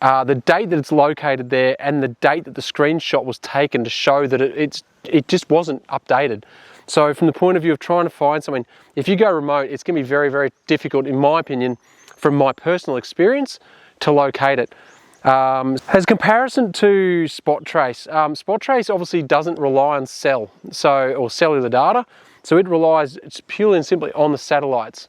the date that it's located there and the date that the screenshot was taken to show that it just wasn't updated. So from the point of view of trying to find something, if you go remote, it's going to be very, very difficult, in my opinion, from my personal experience, to locate it. As comparison to Spot Trace, Spot Trace obviously doesn't rely on cellular data, so it relies purely and simply on the satellites.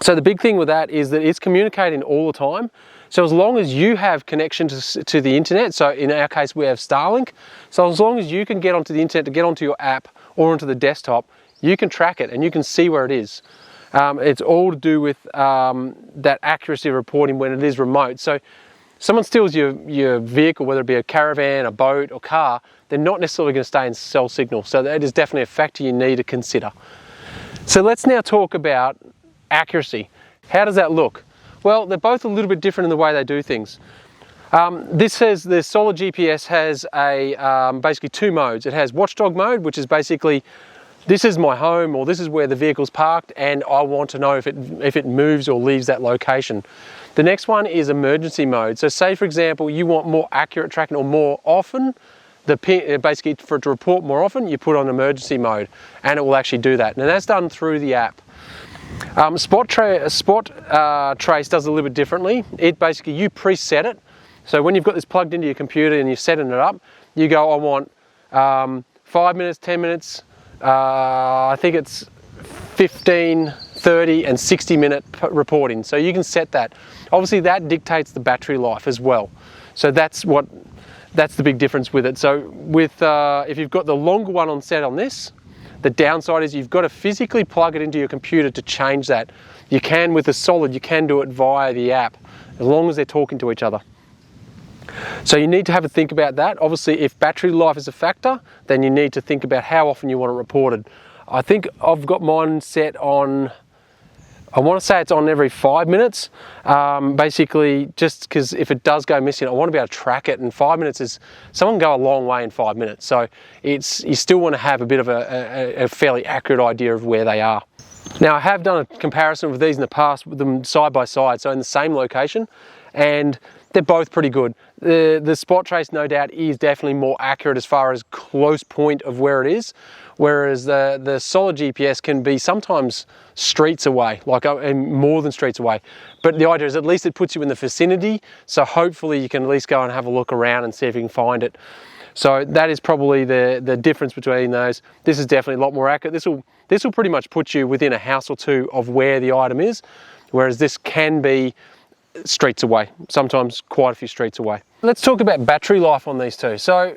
So the big thing with that is that it's communicating all the time. So as long as you have connection to the internet, so in our case we have Starlink, so as long as you can get onto the internet to get onto your app or onto the desktop, you can track it and you can see where it is. It's all to do with that accuracy of reporting when it is remote. So someone steals your vehicle, whether it be a caravan, a boat or car, they're not necessarily going to stay in cell signal. So that is definitely a factor you need to consider. So let's now talk about accuracy. How does that look? Well, they're both a little bit different in the way they do things. The Solar GPS has basically two modes. It has watchdog mode, which is basically, this is my home or this is where the vehicle's parked and I want to know if it moves or leaves that location. The next one is emergency mode. So say for example, you want more accurate tracking or more often, basically for it to report more often, you put on emergency mode and it will actually do that. And that's done through the app. Spot Trace does a little bit differently. It basically, you preset it. So when you've got this plugged into your computer and you're setting it up, you go, I want 5 minutes, 10 minutes, I think it's 15, 30 and 60 minute reporting. So you can set that. Obviously that dictates the battery life as well. So that's the big difference with it. So with if you've got the longer one on set on this, the downside is you've got to physically plug it into your computer to change that. You can with the Solid, you can do it via the app, as long as they're talking to each other. So you need to have a think about that. Obviously, if battery life is a factor, then you need to think about how often you want it reported. I think I've got mine set on, I want to say it's on every 5 minutes, basically just because if it does go missing, I want to be able to track it, and 5 minutes is, someone can go a long way in 5 minutes. So you still want to have a bit of a fairly accurate idea of where they are. Now I have done a comparison with these in the past with them side by side, so in the same location, and they're both pretty good. The Spot Trace, no doubt, is definitely more accurate as far as close point of where it is, whereas the Solar GPS can be sometimes streets away, like more than streets away. But the idea is at least it puts you in the vicinity, so hopefully you can at least go and have a look around and see if you can find it. So that is probably the difference between those. This is definitely a lot more accurate. This will pretty much put you within a house or two of where the item is, whereas this can be streets away, sometimes quite a few streets away. Let's talk about battery life on these two. So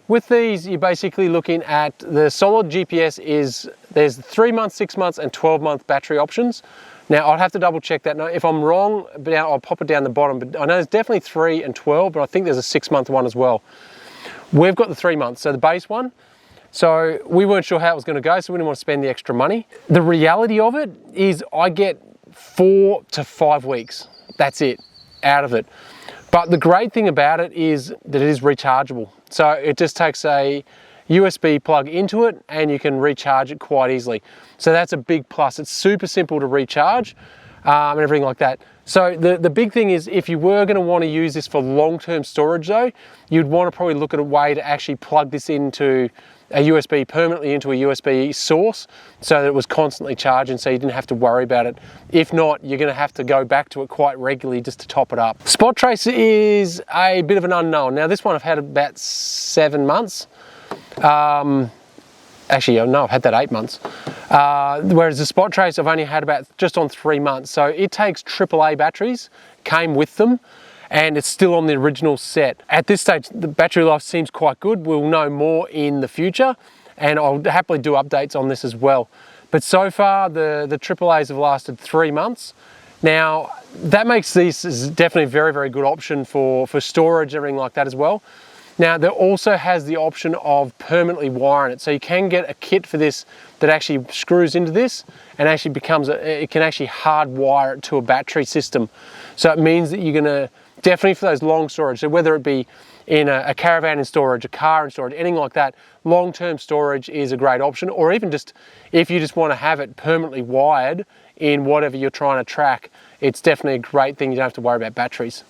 with these, you're basically looking at the Solar GPS there's 3 months, 6 months and 12-month battery options. Now I'd have to double check that. Now if I'm wrong, but I'll pop it down the bottom, but I know there's definitely 3 and 12, but I think there's a 6-month one as well. We've got the 3 months, so the base one. So we weren't sure how it was going to go, so we didn't want to spend the extra money. The reality of it is I get 4 to 5 weeks. That's it, out of it. But the great thing about it is that it is rechargeable. So it just takes a USB plug into it and you can recharge it quite easily. So that's a big plus. It's super simple to recharge and everything like that. So the big thing is if you were going to want to use this for long-term storage though, you'd want to probably look at a way to actually plug this into a USB, permanently into a USB source, so that it was constantly charging so you didn't have to worry about it. If not, you're going to have to go back to it quite regularly just to top it up. Spot Trace is a bit of an unknown. Now this one I've had about 7 months. Actually, no, I've had that 8 months. Whereas the Spot Trace I've only had about just on 3 months. So it takes AAA batteries, came with them, and it's still on the original set. At this stage, the battery life seems quite good. We'll know more in the future, and I'll happily do updates on this as well. But so far, the AAAs have lasted 3 months. Now, that makes these definitely a very, very good option for storage, everything like that as well. Now, there also has the option of permanently wiring it. So you can get a kit for this that actually screws into this and actually becomes, it can actually hardwire it to a battery system. So it means that you're gonna, definitely for those long storage, so whether it be in a caravan in storage, a car in storage, anything like that, long-term storage is a great option. Or even just, if you just wanna have it permanently wired in whatever you're trying to track, it's definitely a great thing. You don't have to worry about batteries.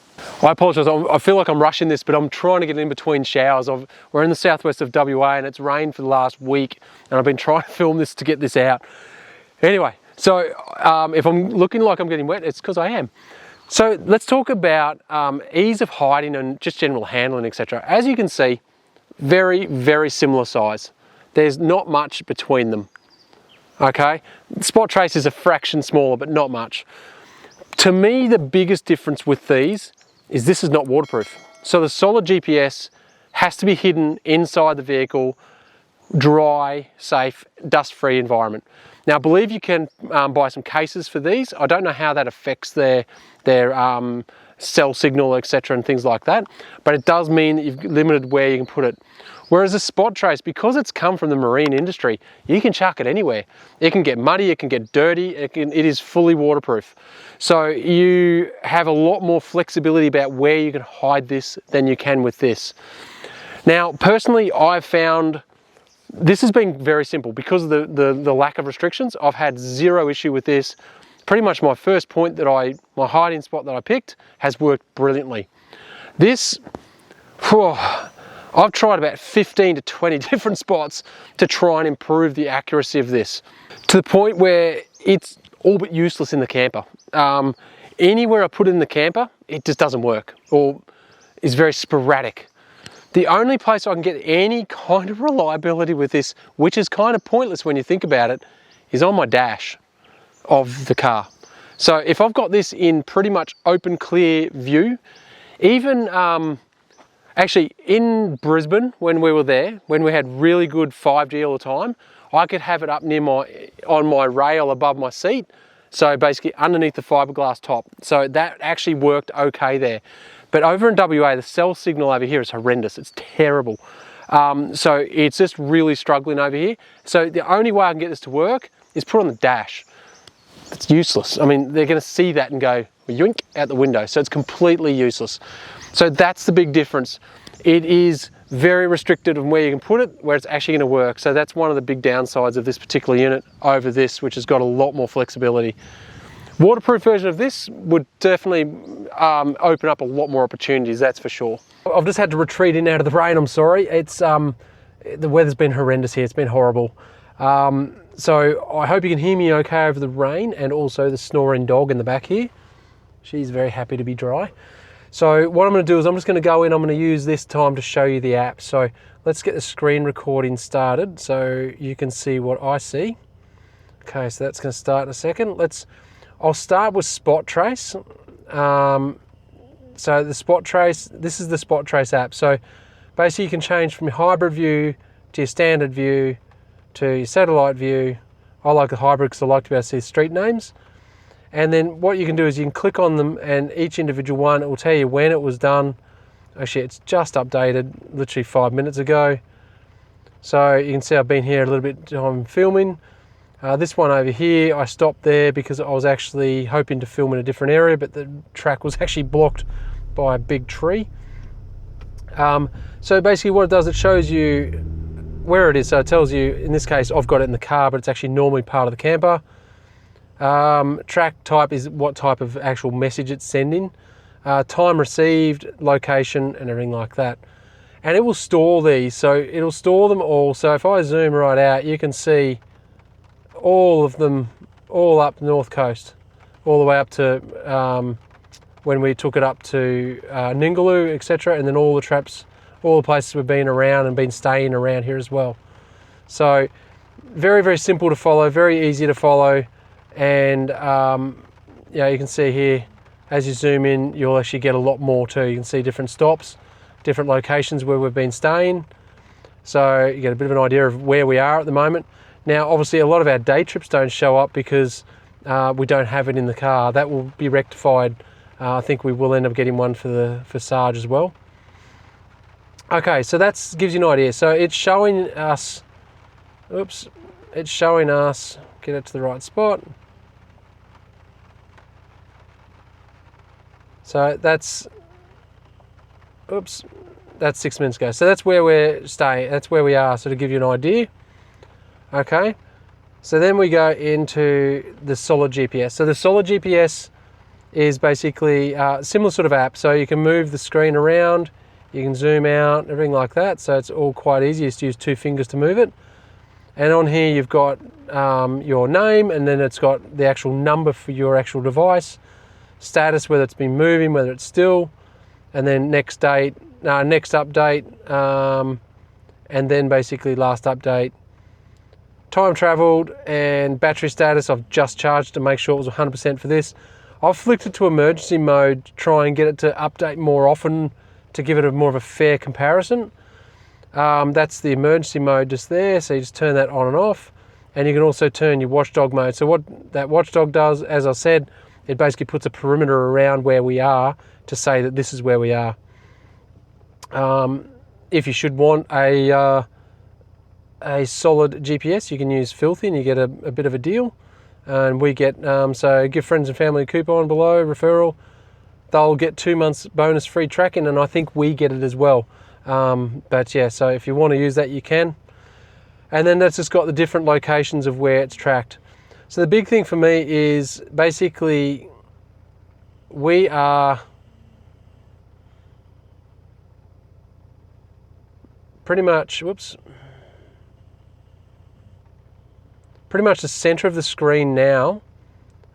I apologise, I feel like I'm rushing this, but I'm trying to get in between showers. We're in the southwest of WA and it's rained for the last week, and I've been trying to film this to get this out. Anyway, so if I'm looking like I'm getting wet, it's because I am. So let's talk about ease of hiding and just general handling, etc. As you can see, very, very similar size. There's not much between them, okay? Spot Trace is a fraction smaller, but not much. To me, the biggest difference with these is this is not waterproof. So the solid GPS has to be hidden inside the vehicle, dry, safe, dust-free environment. Now, I believe you can buy some cases for these. I don't know how that affects their cell signal, etc., and things like that, but it does mean that you've limited where you can put it. Whereas a Spot Trace, because it's come from the marine industry, you can chuck it anywhere. It can get muddy, it can get dirty, it is fully waterproof. So you have a lot more flexibility about where you can hide this than you can with this. Now, personally, I've found this has been very simple because of the lack of restrictions. I've had zero issue with this. Pretty much my first point that my hiding spot that I picked has worked brilliantly. This, I've tried about 15 to 20 different spots to try and improve the accuracy of this, to the point where it's all but useless in the camper. Anywhere I put it in the camper, it just doesn't work or is very sporadic. The only place I can get any kind of reliability with this, which is kind of pointless when you think about it, is on my dash of the car. So if I've got this in pretty much open, clear view, even actually in Brisbane when we were there, when we had really good 5G all the time, I could have it up near on my rail above my seat. So basically underneath the fiberglass top. So that actually worked okay there. But over in WA, the cell signal over here is horrendous. It's terrible. So it's just really struggling over here. So the only way I can get this to work is put on the dash. It's useless. I mean, they're gonna see that and go yoink out the window. So it's completely useless. So that's the big difference. It is very restricted on where you can put it, where it's actually gonna work. So that's one of the big downsides of this particular unit over this, which has got a lot more flexibility. Waterproof version of this would definitely open up a lot more opportunities, that's for sure. I've just had to retreat in out of the rain, I'm sorry. It's the weather's been horrendous here, it's been horrible. So I hope you can hear me okay over the rain, and also the snoring dog in the back here. She's very happy to be dry. So what I'm going to do is I'm just going to go in, I'm going to use this time to show you the app. So let's get the screen recording started so you can see what I see. Okay, so that's going to start in a second. I'll start with Spot Trace. So the Spot Trace, this is the Spot Trace app. So basically you can change from your hybrid view to your standard view to your satellite view. I like the hybrid because I like to be able to see street names. And then what you can do is you can click on them, and each individual one, it will tell you when it was done. Actually, it's just updated literally 5 minutes ago. So you can see I've been here a little bit time filming. This one over here, I stopped there because I was actually hoping to film in a different area, but the track was actually blocked by a big tree. So basically what it does, it shows you where it is. So it tells you, in this case, I've got it in the car, but it's actually normally part of the camper. Track type is what type of actual message it's sending. Time received, location, and everything like that. And it will store these, so it'll store them all. So if I zoom right out, you can see all of them, all up North Coast, all the way up to when we took it up to Ningaloo, etc., and then all the traps, all the places we've been around and been staying around here as well. So very, very simple to follow, very easy to follow, and yeah, you can see here as you zoom in, you'll actually get a lot more too. You can see different stops, different locations where we've been staying, so you get a bit of an idea of where we are at the moment. Now obviously a lot of our day trips don't show up because we don't have it in the car. That will be rectified. I think we will end up getting one for Sarge as well. Okay, so that gives you an idea. So it's showing us, oops, it's showing us, get it to the right spot. So that's, oops, that's 6 minutes ago. So that's where we're staying, that's where we are, so to give you an idea. Okay, so then we go into the solid GPS. So the solid GPS is basically a similar sort of app. So you can move the screen around, you can zoom out, everything like that. So it's all quite easy. You just use 2 fingers to move it. And on here you've got your name, and then it's got the actual number for your actual device, status, whether it's been moving, whether it's still, and then next date, next update, and then basically last update, time traveled, and battery status. I've just charged to make sure it was 100% for this. I've flicked it to emergency mode to try and get it to update more often to give it a more of a fair comparison. That's the emergency mode just there, so you just turn that on and off, and you can also turn your watchdog mode. So what that watchdog does, as I said, it basically puts a perimeter around where we are to say that this is where we are. If you should want a solid GPS, you can use Filthy and you get a bit of a deal. And we get, so give friends and family a coupon below, referral. They'll get 2 months bonus free tracking, and I think we get it as well. But yeah, so if you want to use that, you can. And then that's just got the different locations of where it's tracked. So the big thing for me is basically we are pretty much, pretty much the center of the screen now.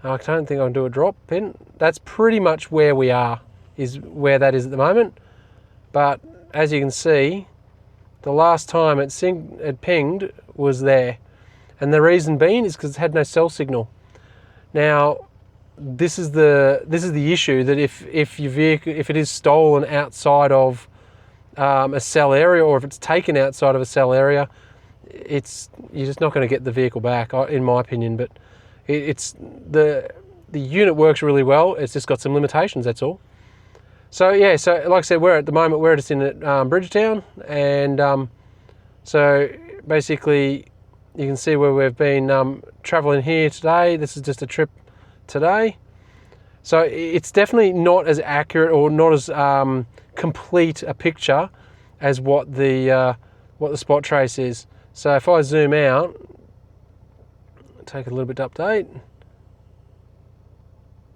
I don't think I can do a drop pin. That's pretty much where we are, is where that is at the moment. But as you can see, the last time it pinged was there. And the reason being is because it had no cell signal. Now, this is the issue, that if your vehicle, if it is stolen outside of a cell area, or if it's taken outside of a cell area, you're just not going to get the vehicle back, in my opinion. But the unit works really well. It's just got some limitations, that's all. So yeah, so like I said, we're just in Bridgetown, and so basically you can see where we've been traveling here today. This is just a trip today. So it's definitely not as accurate or not as complete a picture as what the spot trace is. So if I zoom out, take it a little bit to update,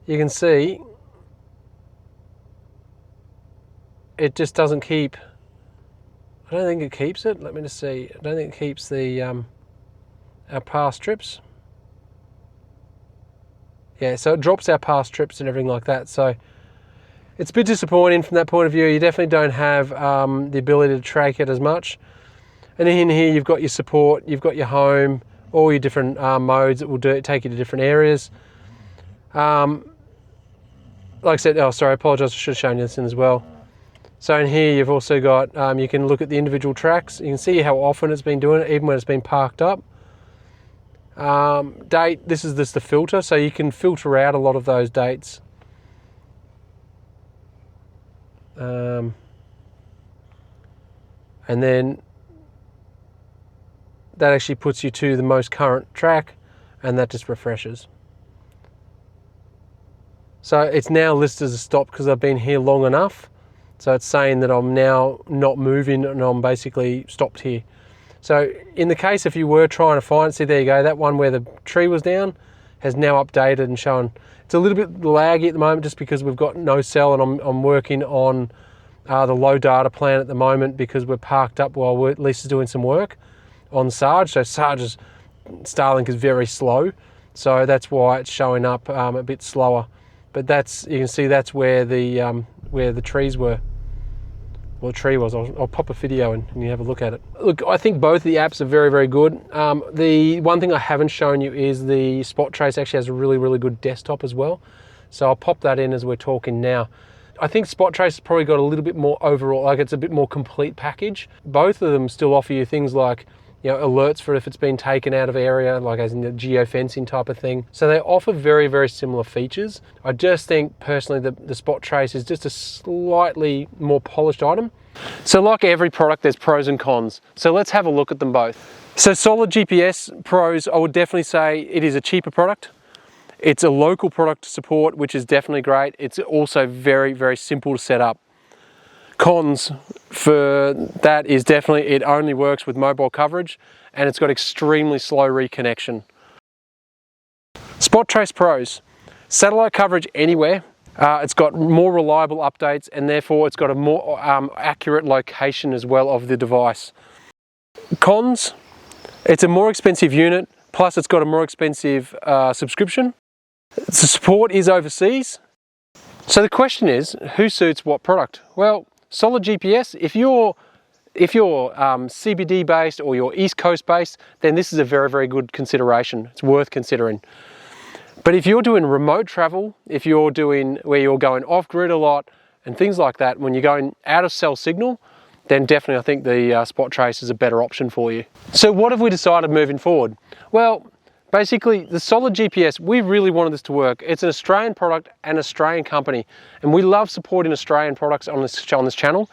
you can see it just doesn't keep. I don't think it keeps it. Let me just see. I don't think it keeps the our past trips. Yeah, so it drops our past trips and everything like that. So it's a bit disappointing from that point of view. You definitely don't have the ability to track it as much. And in here you've got your support, you've got your home, all your different modes that will take you to different areas. Like I said, oh sorry, I apologise, I should have shown you this in as well. So in here you've also got, you can look at the individual tracks. You can see how often it's been doing it, even when it's been parked up. Date, this is just the filter, so you can filter out a lot of those dates. And then that actually puts you to the most current track, and that just refreshes. So it's now listed as a stop because I've been here long enough. So it's saying that I'm now not moving and I'm basically stopped here. So in the case if you were trying to find it, see there you go, that one where the tree was down has now updated and shown. It's a little bit laggy at the moment just because we've got no cell, and I'm working on the low data plan at the moment because we're parked up while Lisa's doing some work on Sarge. So Sarge's Starlink is very slow, so that's why it's showing up a bit slower. But that's, you can see that's where the trees were. Well, the tree was. I'll pop a video and you have a look at it. Look, I think both of the apps are very, very good. The one thing I haven't shown you is the Spot Trace actually has a really, really good desktop as well. So I'll pop that in as we're talking now. I think Spot Trace has probably got a little bit more overall, like it's a bit more complete package. Both of them still offer you things like, you know, alerts for if it's been taken out of area, like as in the geofencing type of thing. So they offer very, very similar features. I just think personally the Spot Trace is just a slightly more polished item. So like every product, there's pros and cons. So let's have a look at them both. So Solid GPS pros, I would definitely say it is a cheaper product. It's a local product to support, which is definitely great. It's also very, very simple to set up. Cons for that is definitely it only works with mobile coverage, and it's got extremely slow reconnection. Spot Trace pros, satellite coverage anywhere, It's got more reliable updates, and therefore it's got a more accurate location as well of the device. Cons, it's a more expensive unit, plus it's got a more expensive subscription. The support is overseas. So the question is, who suits what product? Well, solid GPS, if you're CBD based or you're East Coast based, then this is a very, very good consideration. It's worth considering. But if you're doing remote travel, if you're doing where you're going off-grid a lot and things like that, when you're going out of cell signal, then definitely I think the Spot Trace is a better option for you. So what have we decided moving forward? Well, basically the solid GPS, we really wanted this to work. It's an Australian product and Australian company, and we love supporting Australian products on this channel.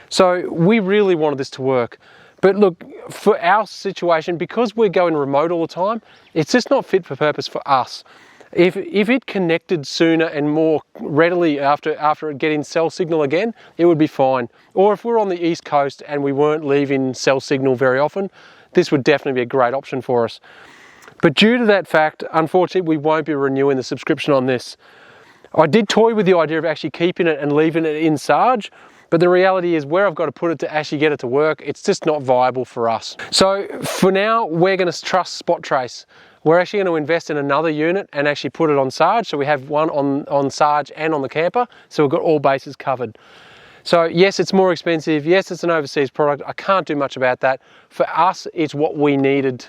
So we really wanted this to work. But look, for our situation, because we're going remote all the time, it's just not fit for purpose for us. If it connected sooner and more readily after it getting cell signal again, it would be fine. Or if we're on the East Coast and we weren't leaving cell signal very often, this would definitely be a great option for us. But due to that fact, unfortunately, we won't be renewing the subscription on this. I did toy with the idea of actually keeping it and leaving it in Sarge, but the reality is where I've got to put it to actually get it to work, it's just not viable for us. So for now, we're going to trust Spot Trace. We're actually going to invest in another unit and actually put it on Sarge. So we have one on Sarge and on the camper. So we've got all bases covered. So yes, it's more expensive. Yes, it's an overseas product. I can't do much about that. For us, it's what we need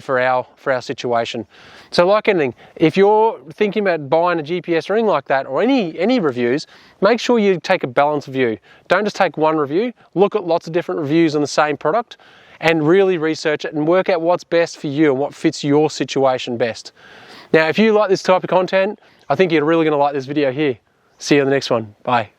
for our situation. So like anything, if you're thinking about buying a GPS ring like that or any reviews, make sure you take a balanced view. Don't just take one review. Look at lots of different reviews on the same product and really research it and work out what's best for you and what fits your situation best. Now, if you like this type of content, I think you're really going to like this video here. See you in the next one. Bye.